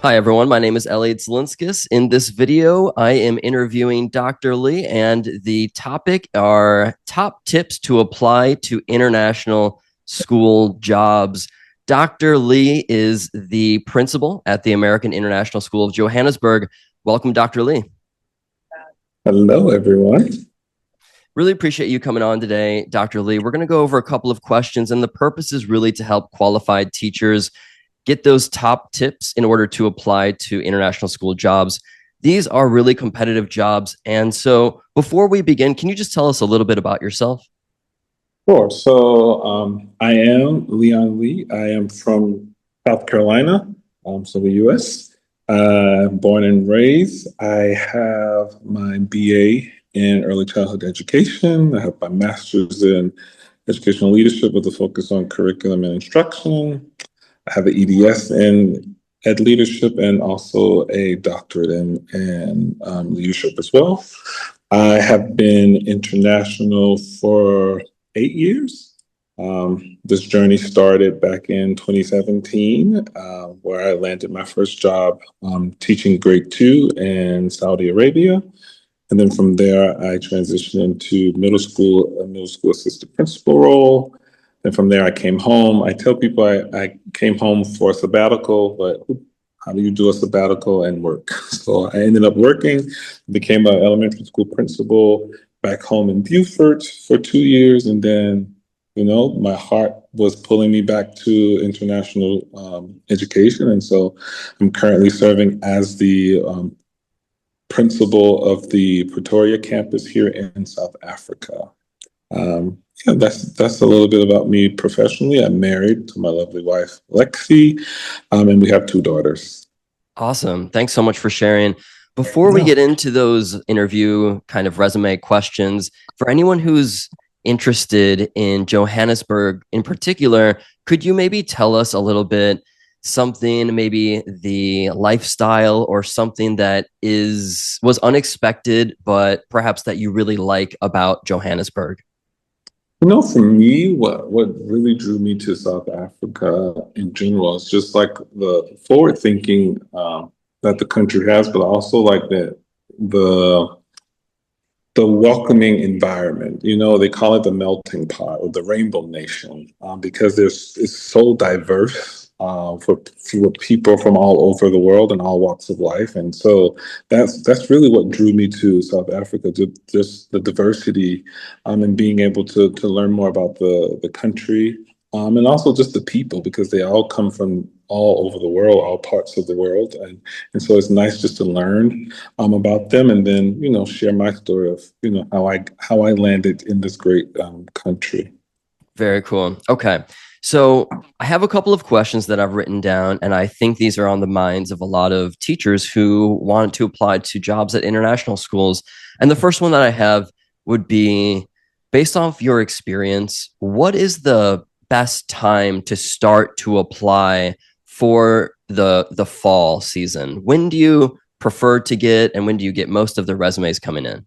Hi, everyone. My name is Elliot Zelinskis. In this video, I am interviewing Dr. Lee, and the topic are top tips to apply to international school jobs. Dr. Lee is the principal at the American International School of Johannesburg. Welcome, Dr. Lee. Hello, everyone. Really appreciate you coming on today, Dr. Lee. We're going to go over a couple of questions, and the purpose is really to help qualified teachers get those top tips in order to apply to international school jobs. These are really competitive jobs. And so before we begin, can you just tell us a little bit about yourself? Sure. I am Leon Lee. I am from South Carolina, so the U.S. Born and raised. I have my BA in early childhood education. I have my master's in educational leadership with a focus on curriculum and instruction. I have an EDS in ed leadership and also a doctorate in leadership as well. I have been international for 8 years. This journey started back in 2017, where I landed my first job teaching grade 2 in Saudi Arabia. And then from there, I transitioned into a middle school assistant principal role. And from there, I came home. I tell people I came home for a sabbatical, but how do you do a sabbatical and work? So I ended up working, became an elementary school principal back home in Beaufort for 2 years. And then, my heart was pulling me back to international education. And so I'm currently serving as the principal of the Pretoria campus here in South Africa. Yeah, that's a little bit about me professionally. I'm married to my lovely wife, Lexi, and we have 2 daughters. Awesome. Thanks so much for sharing. Before we Yeah. get into those interview kind of resume questions, for anyone who's interested in Johannesburg in particular, could you maybe tell us a little bit something, maybe the lifestyle or something that was unexpected, but perhaps that you really like about Johannesburg? For me, what really drew me to South Africa in general is just like the forward thinking that the country has, but also like the the welcoming environment. They call it the melting pot or the rainbow nation because it's so diverse for people from all over the world and all walks of life. And so that's really what drew me to South Africa, just the diversity and being able to learn more about the country. And also just the people, because they all come from all over the world, all parts of the world. And so it's nice just to learn about them, and then share my story of how I landed in this great country. Very cool. Okay. So I have a couple of questions that I've written down, and I think these are on the minds of a lot of teachers who want to apply to jobs at international schools. And the first one that I have would be, based off your experience, what is the best time to start to apply for the fall season? When do you prefer to get, and when do you get most of the resumes coming in?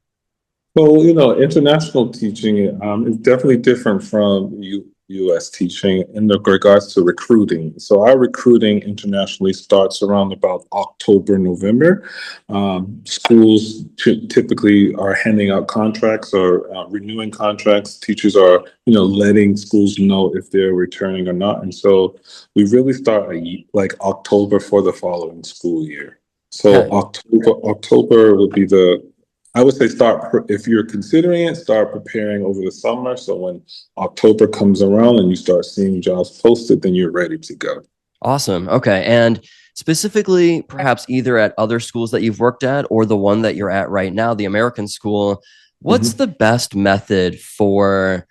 So, international teaching is definitely different from U.S. teaching in regards to recruiting. So, our recruiting internationally starts around about October, November. Schools typically are handing out contracts or renewing contracts. Teachers are, letting schools know if they're returning or not. And so, we really start like October for the following school year. So, Okay. October would be I would say if you're considering it, start preparing over the summer. So when October comes around and you start seeing jobs posted, then you're ready to go. Awesome. Okay. And specifically, perhaps either at other schools that you've worked at or the one that you're at right now, the American school, what's Mhm. the best method for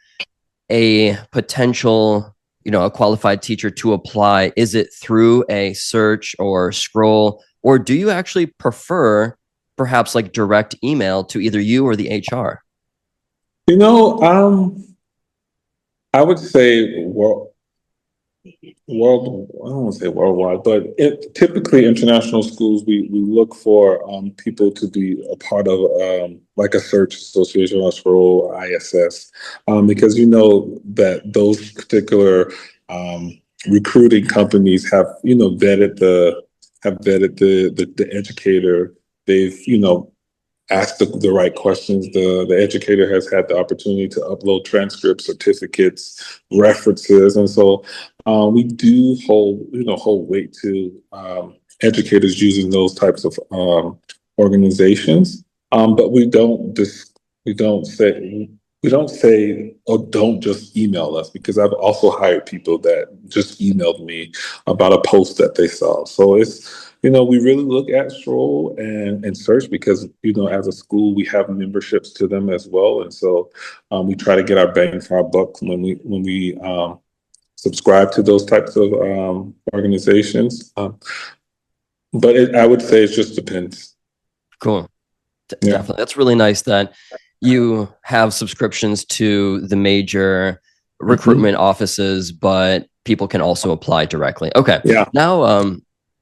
a potential, a qualified teacher to apply? Is it through a search or scroll, or do you actually prefer perhaps like direct email to either you or the HR? You know, um, I would say I don't want to say worldwide, but typically international schools, we look for people to be a part of like a search association or scroll ISS, because that those particular recruiting companies have vetted have vetted the educator. They've, ask the right questions. The educator has had the opportunity to upload transcripts, certificates, references, and so we do hold weight to educators using those types of organizations. But we don't say oh, don't just email us, because I've also hired people that just emailed me about a post that they saw. So we really look at Stroll and Search because, as a school, we have memberships to them as well. And so we try to get our bang for our buck when we subscribe to those types of organizations. But I would say it just depends. Cool. Yeah. Definitely. That's really nice that you have subscriptions to the major recruitment Mhm. offices, but people can also apply directly. Okay. Yeah. Now,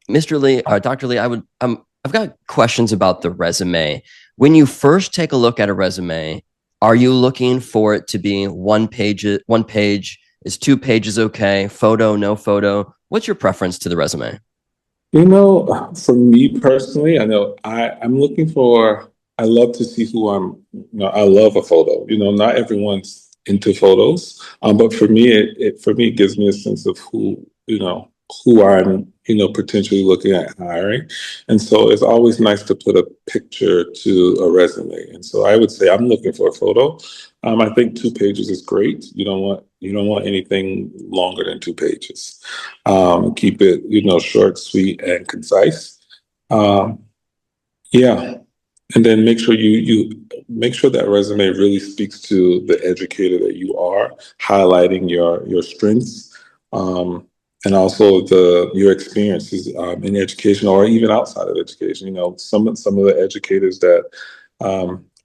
Mr. Lee, Dr. Lee, I've got questions about the resume. When you first take a look at a resume, are you looking for it to be one page? One page is 2 pages okay? Photo, no photo? What's your preference to the resume? For me personally, I know I'm looking for, I love to see who I love a photo. Not everyone's into photos. But for me, it gives me a sense of who I'm, potentially looking at hiring. And so it's always nice to put a picture to a resume. And so I would say I'm looking for a photo. I think 2 pages is great. You don't want anything longer than 2 pages. Keep it, short, sweet, and concise. Um, yeah, and then make sure you make sure that resume really speaks to the educator that you are, highlighting your strengths, and also your experiences in education or even outside of education. Some of the educators that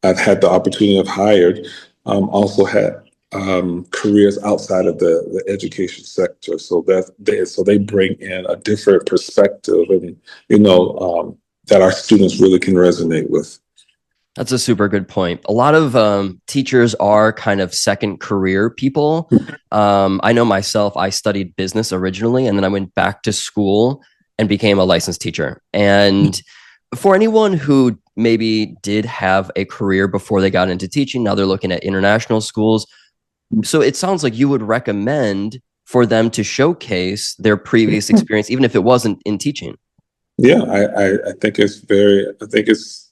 I've had the opportunity of hired also had careers outside of the education sector, so they bring in a different perspective, and that our students really can resonate with. That's a super good point. A lot of teachers are kind of second career people. I know myself, I studied business originally, and then I went back to school and became a licensed teacher. And for anyone who maybe did have a career before they got into teaching, now they're looking at international schools. So it sounds like you would recommend for them to showcase their previous experience, even if it wasn't in teaching. Yeah, I think it's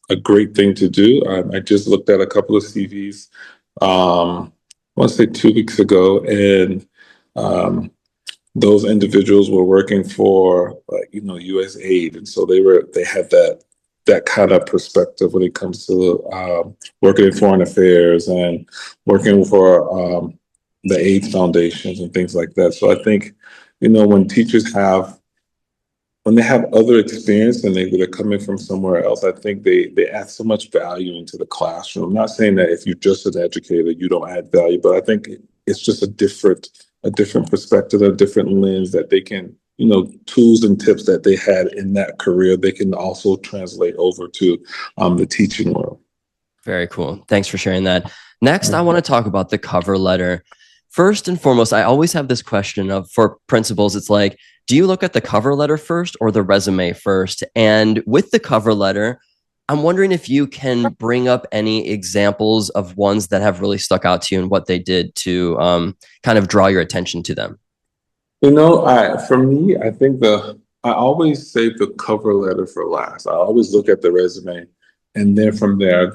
a great thing to do. I just looked at a couple of CVs, I want to say 2 weeks ago, and um, those individuals were working for, like, USAID, and so they had that kind of perspective when it comes to working in foreign affairs and working for the AIDS foundations and things like that. So I think, when teachers when they have other experience and they're coming from somewhere else, I think they add so much value into the classroom. I'm not saying that if you're just an educator, you don't add value, but I think it's just a different perspective, a different lens that they can, tools and tips that they had in that career, they can also translate over to the teaching world. Very cool. Thanks for sharing that. Next, I want to talk about the cover letter. First and foremost, I always have this question of for principals, it's like, do you look at the cover letter first or the resume first? And with the cover letter, I'm wondering if you can bring up any examples of ones that have really stuck out to you and what they did to kind of draw your attention to them. For me, I think I always save the cover letter for last. I always look at the resume, and then from there,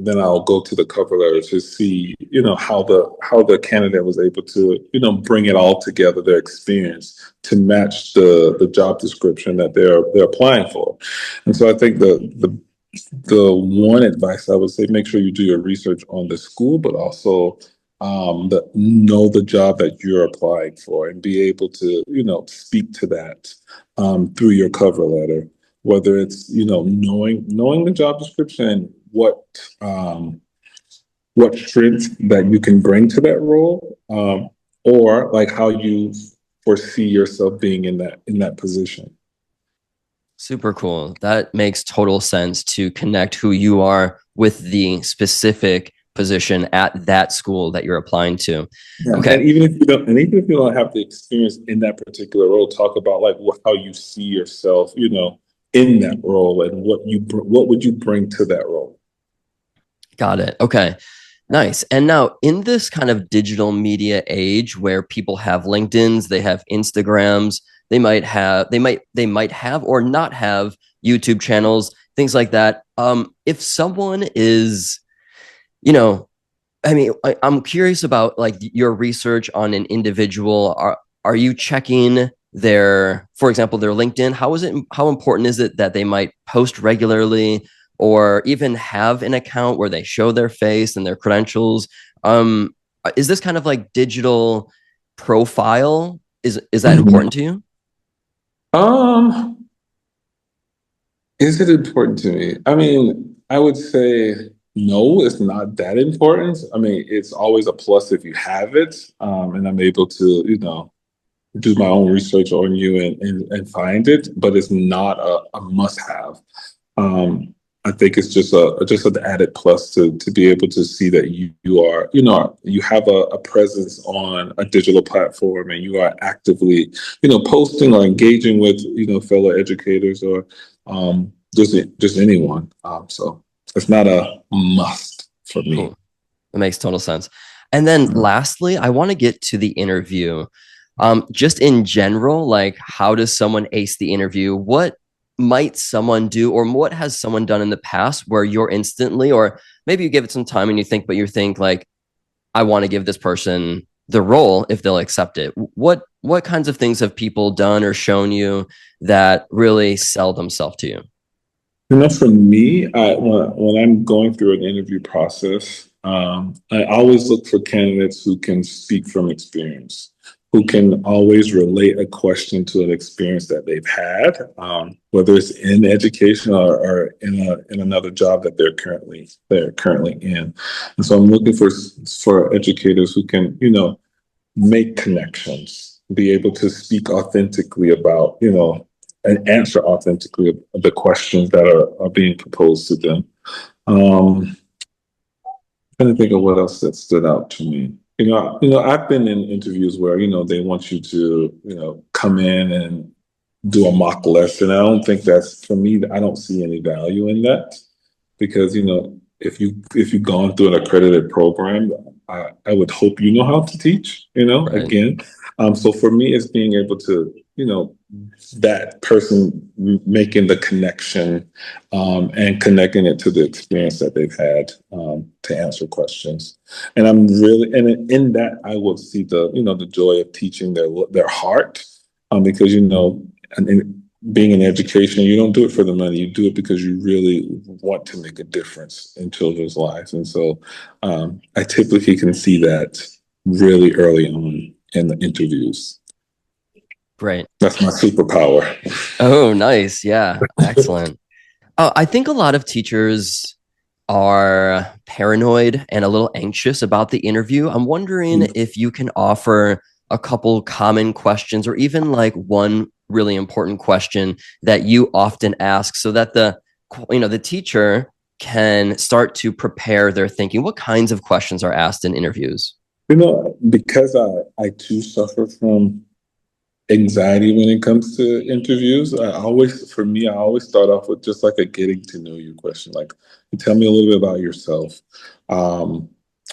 then I'll go to the cover letter to see, how the candidate was able to, bring it all together, their experience to match the job description that they're applying for. And so I think the one advice I would say, make sure you do your research on the school, but also know the job that you're applying for and be able to, speak to that through your cover letter, whether it's, knowing the job description and what strengths that you can bring to that role, or like how you foresee yourself being in that position. Super cool. That makes total sense to connect who you are with the specific position at that school that you're applying to. Yeah, Okay. and even if you don't have the experience in that particular role, talk about like how you see yourself, in that role, and what would you bring to that role. Got it. Okay. Nice. And now in this kind of digital media age where people have LinkedIn's, they have Instagrams, they might have or not have YouTube channels, things like that. If someone is, you know, I mean, I'm curious about like your research on an individual. Are you checking their, for example, their LinkedIn? How important is it that they might post regularly or even have an account where they show their face and their credentials? Um, is this kind of like digital profile? Is that important to you? Um, is it important to me? I mean, I would say no, it's not that important. I mean, it's always a plus if you have it, and I'm able to, do my own research on you and find it, but it's not a must have. Um, I think it's just an added plus to be able to see that you are, you have a presence on a digital platform and you are actively, posting or engaging with, fellow educators or just anyone. So it's not a must for me. Cool. That makes total sense. And then lastly, I want to get to the interview. Just in general, like how does someone ace the interview? What might someone do, or what has someone done in the past where you're instantly, or maybe you give it some time and you think like, I want to give this person the role if they'll accept it. What kinds of things have people done or shown you that really sell themselves to you? For me, when I'm going through an interview process, I always look for candidates who can speak from experience, who can always relate a question to an experience that they've had, whether it's in education or in another job that they're currently in. And so I'm looking for educators who can, make connections, be able to speak authentically about, and answer authentically the questions that are being proposed to them. Trying to think of what else that stood out to me. I've been in interviews where, they want you to, come in and do a mock lesson. I don't think that's for me. I don't see any value in that because if you've gone through an accredited program, I would hope you know how to teach. Right. Again, so for me, it's being able to that person making the connection and connecting it to the experience that they've had to answer questions. And I'm really and in that I will see the joy of teaching their heart because and being in education, you don't do it for the money. You do it because you really want to make a difference in children's lives. And so I typically can see that really early on in the interviews. Great. That's my superpower. Oh, nice. Yeah. Excellent. I think a lot of teachers are paranoid and a little anxious about the interview. I'm wondering if you can offer a couple common questions or even like one really important question that you often ask so that the teacher can start to prepare their thinking. What kinds of questions are asked in interviews? Because I too suffer from anxiety when it comes to interviews. I always start off with just like a getting to know you question. Like, tell me a little bit about yourself. Um,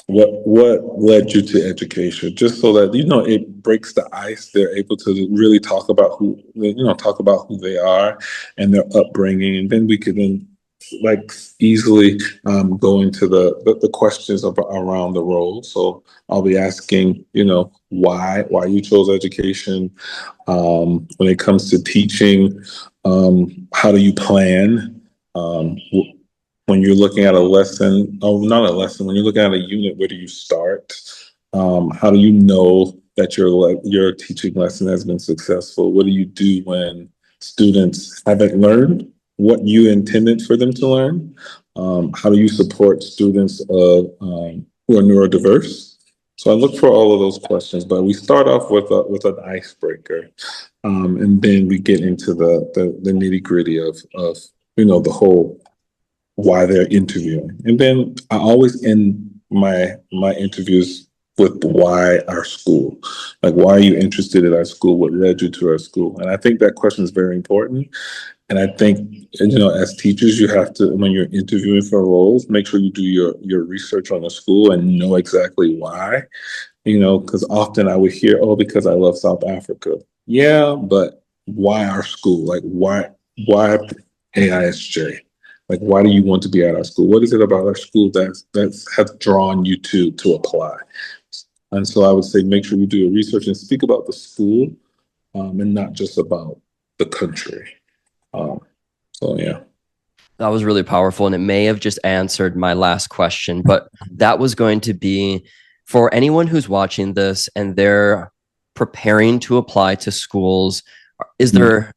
what led you to education? Just so that it breaks the ice. They're able to really talk about who they are and their upbringing, and then we could then like easily go into the questions around the role. So I'll be asking, why you chose education. When it comes to teaching, how do you plan? When you're looking at a lesson, oh, not a lesson, when you're looking at a unit, where do you start? How do you know that your teaching lesson has been successful? What do you do when students haven't learned what you intended for them to learn? How do you support students who are neurodiverse? So I look for all of those questions, but we start off with an icebreaker, and then we get into the nitty gritty of the whole why they're interviewing, and then I always end my interviews with why our school, like why are you interested in our school? What led you to our school? And I think that question is very important. And I think, as teachers, you have to, when you're interviewing for roles, make sure you do your research on the school and know exactly why. Because often I would hear, oh, because I love South Africa. Yeah, but why our school? Like, why AISJ? Like, why do you want to be at our school? What is it about our school that has drawn you to apply? And so I would say make sure you do your research and speak about the school, and not just about the country. Um, so yeah. That was really powerful. And it may have just answered my last question, but that was going to be for anyone who's watching this and they're preparing to apply to schools. Is there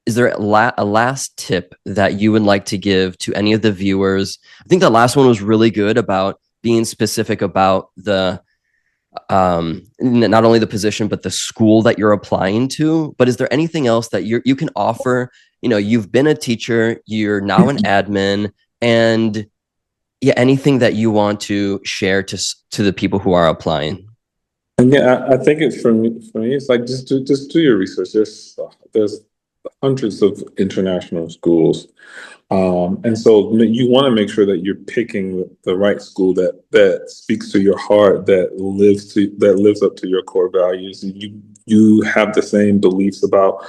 a last tip that you would like to give to any of the viewers? I think the last one was really good about being specific about the not only the position but the school that you're applying to. But is there anything else that you can offer? You've been a teacher, you're now an admin, and yeah, anything that you want to share to the people who are applying. And yeah, I think it's for me, it's like just do your research. There's hundreds of international schools. And so you want to make sure that you're picking the right school that speaks to your heart, that lives up to your core values. And you have the same beliefs about,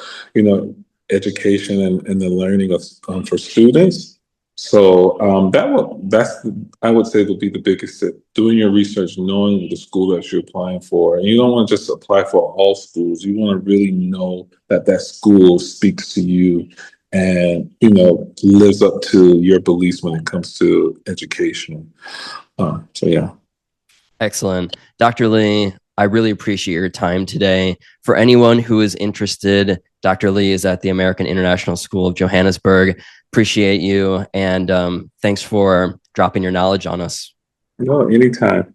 education and the learning of for students. So that's I would say would be the biggest tip. Doing your research, knowing the school that you're applying for, and you don't want to just apply for all schools. You want to really know that that school speaks to you and lives up to your beliefs when it comes to education. So yeah. Excellent. Dr. Lee, I really appreciate your time today. For anyone who is interested, Dr. Lee is at the American International School of Johannesburg. Appreciate you. And thanks for dropping your knowledge on us. No, anytime.